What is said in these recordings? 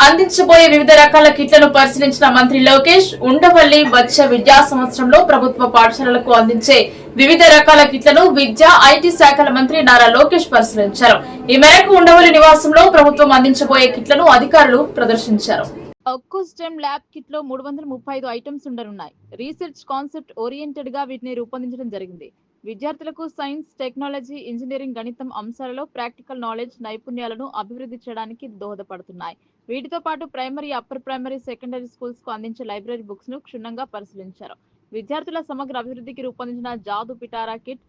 అందించబోయే వివిధ రకాల కిట్లను పరిశీలించిన మంత్రి లోకేష్ ఉండవల్లి వచ్చే విద్యా సంవత్సరంలో ప్రభుత్వ పాఠశాలలకు అందించే వివిధ రకాల కిట్లను విద్యా ఐటీ శాఖల మంత్రి నారా లోకేష్ పరిశీలించారు. ఈ మేరకు ఉండవల్లి నివాసంలో ప్రభుత్వం అందించబోయే కిట్లను అధికారులు ప్రదర్శించారు. ఒక్కో స్టెమ్ ల్యాబ్ కిట్ లో 335 ఐటమ్స్ ఉండనున్నాయి. రీసెర్చ్ కాన్సెప్ట్ ఓరియంటెడ్ గా వీటిని రూపొందించడం జరిగింది. విద్యార్థులకు సైన్స్, టెక్నాలజీ, ఇంజనీరింగ్, గణితం అంశాలలో ప్రాక్టికల్ నాలెడ్జ్, నైపుణ్యాలను అభివృద్ధి చేయడానికి దోహదపడుతున్నాయి. వీటితో పాటు primary, upper primary, secondary schools కు అందించే లైబ్రరీ బుక్స్ ను క్షుణ్ణంగా పరిశీలించారు. విద్యార్థుల సమగ్ర అభివృద్ధికి రూపొందించిన Jadu Pitara kit,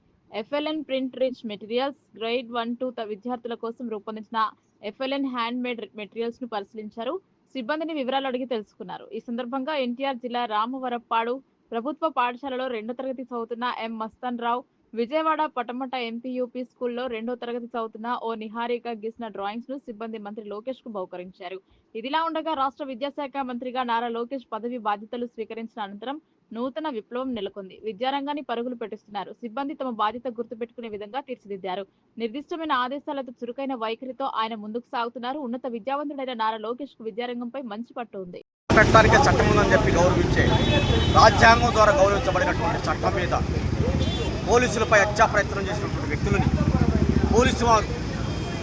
FLN print rich materials, grade 1-2 విద్యార్థుల కోసం రూపొందించిన FLN హ్యాండ్ మేడ్ మెటీరియల్స్ ను పరిశీలించారు. సిబ్బందిని వివరాలు అడిగి తెలుసుకున్నారు. ఈ సందర్భంగా ఎన్టీఆర్ జిల్లా రామవరప్పాడు ప్రభుత్వ పాఠశాలలో 2వ తరగతి చదువుతున్న ఎం మస్తాన్ రావు, విజయవాడ పటమట ఎంపీయూపీ స్కూల్లో 2వ తరగతి చదువుతున్న ఓ నిహారిక గీసిన డ్రాయింగ్స్ ను సిబ్బంది మంత్రి లోకేష్ కు బహుకరించారు. ఇదిలా ఉండగా రాష్ట్ర విద్యాశాఖ మంత్రిగా నారా లోకేష్ పదవి బాధ్యతలు స్వీకరించిన అనంతరం నూతన విప్లవం నెలకొంది. విద్యారంగాన్ని పరుగులు పెట్టిస్తున్నారు. సిబ్బంది తమ బాధ్యత గుర్తుపెట్టుకునే విధంగా తీర్చిదిద్దారు. నిర్దిష్టమైన ఆదేశాలతో చురుకైన వైఖరితో ఆయన ముందుకు సాగుతున్నారు. ఉన్నత విద్యావంతుడైన నారా లోకేష్ కు విద్యారంగంపై మంచి పట్టు ఉంది. పెట్టడానికి చట్టం ఉందని చెప్పి గౌరవించే రాజ్యాంగం ద్వారా గౌరవించబడినటువంటి చట్టం మీద పోలీసులపై హత్యా ప్రయత్నం చేసినటువంటి వ్యక్తులని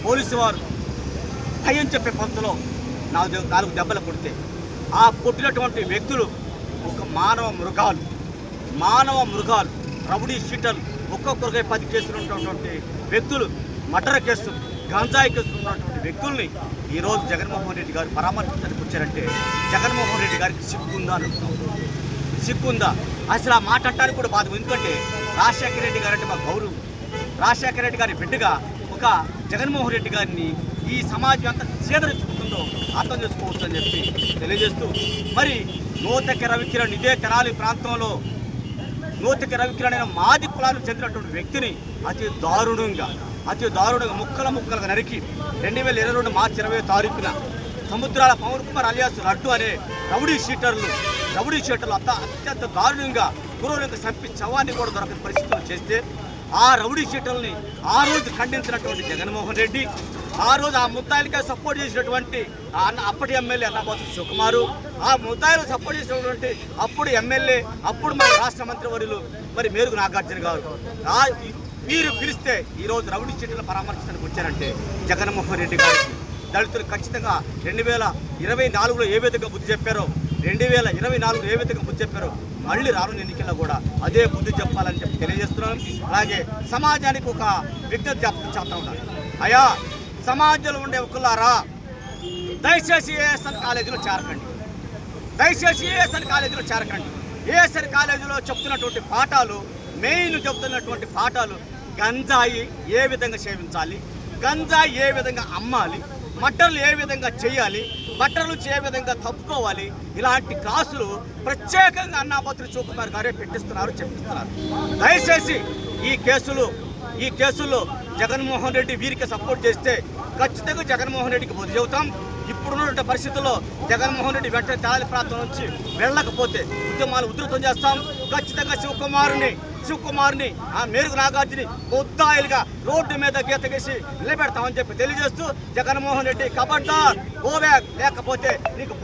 పోలీసు వారు భయం చెప్పే పంతులో నాలుగు దెబ్బలు కొడితే ఆ కొట్టినటువంటి వ్యక్తులు ఒక మానవ మృగాలు రౌడీ షీటర్లు ఒక్కొక్కరికై 10 కేసులు ఉన్నటువంటి వ్యక్తులు, మర్డర్ కేసులు, గంజాయి కేసులు ఉన్నటువంటి వ్యక్తుల్ని ఈరోజు జగన్మోహన్ రెడ్డి గారు పరామర్శించడానికి వచ్చారంటే జగన్మోహన్ రెడ్డి గారికి సిగ్గుందా అసలు ఆ మాట అంటానికి కూడా బాధ. ఎందుకంటే రాజశేఖర రెడ్డి గారు అంటే మాకు గౌరవం. రాజశేఖర రెడ్డి గారి బిడ్డగా ఒక జగన్మోహన్ రెడ్డి గారిని ఈ సమాజం అంతా చేదరించుకుంటుందో అర్థం చేసుకోవచ్చు అని చెప్పి తెలియజేస్తూ, మరి నూతక రవికిరణ్ ఇదే తెనాలి ప్రాంతంలో నూతక రవికిరణ్ అయిన మాది కులానికి చెందినటువంటి వ్యక్తిని అతి దారుణంగా ముక్కలుగా నరికి 2022 మార్చి 20వ తారీఖున సముద్రాల పవన్ కుమార్ అలియాస్ లడ్డు అనే రౌడీ షీటర్లు అత్యంత దారుణంగా గురువులకు చంపి శవాన్ని కూడా దొరకని పరిస్థితులు చేస్తే ఆ రౌడీ షీటర్ని ఆ రోజు ఖండించినటువంటి జగన్మోహన్ రెడ్డి, ఆ రోజు ఆ ముద్దాయిలకే సపోర్ట్ చేసినటువంటి అప్పటి ఎమ్మెల్యే అన్నబోతు సుకుమారు, ఆ ముద్దాయిలు సపోర్ట్ చేసినటువంటి అప్పుడు ఎమ్మెల్యే, అప్పుడు మన రాష్ట్ర మంత్రివర్యులు మరి మేరుగు నాగార్జున గారు వీరు పిలిస్తే ఈరోజు రౌడీ షీటర్లు పరామర్శించడానికి వచ్చారంటే జగన్మోహన్ రెడ్డి గారికి దళితులు ఖచ్చితంగా 2024లో ఏ విధంగా బుద్ధి చెప్పారో 2024లో ఏ విధంగా బుద్ధి చెప్పారో మళ్ళీ రానున్న ఎన్నికల్లో కూడా అదే బుద్ధి చెప్పాలని చెప్పి తెలియజేస్తున్నాను. అలాగే సమాజానికి ఒక విజ్ఞప్తి చేస్తా ఉన్నాను. అయ్యా, సమాజంలో ఉండే ఒకలారా దయచేసి ఏఎస్ఎన్ కాలేజీలో చేరకండి. ఏఎస్ఎన్ కాలేజీలో చెప్తున్నటువంటి పాఠాలు, చెప్తున్నటువంటి పాఠాలు గంజాయి ఏ విధంగా సేవించాలి, గంజాయి ఏ విధంగా అమ్మాలి, మట్టర్లు ఏ విధంగా చేయాలి, బట్టర్లు ఏ విధంగా తప్పుకోవాలి, ఇలాంటి క్లాసులు ప్రత్యేకంగా అన్నాపత్రి సుకుమార్ గారే చెప్పిస్తున్నారు. దయచేసి ఈ కేసుల్లో జగన్మోహన్ రెడ్డి వీరికి సపోర్ట్ చేస్తే ఖచ్చితంగా జగన్మోహన్ రెడ్డికి బుద్ధి చెబుతాం. ఇప్పుడున్నటువంటి పరిస్థితుల్లో జగన్మోహన్ రెడ్డి వెంటనే తెనాలి ప్రాంతం నుంచి వెళ్ళకపోతే ఉద్యమాలు ఉధృతం చేస్తాం. ఖచ్చితంగా శివకుమార్ని ఆ మేరుగు నాగార్జుని ముద్దాయిలుగా రోడ్డు మీద గీత గీసి నిలబెడతామని చెప్పి తెలియజేస్తూ జగన్మోహన్ రెడ్డి కబడ్దార్, గో బ్యాక్, లేకపోతే నీకు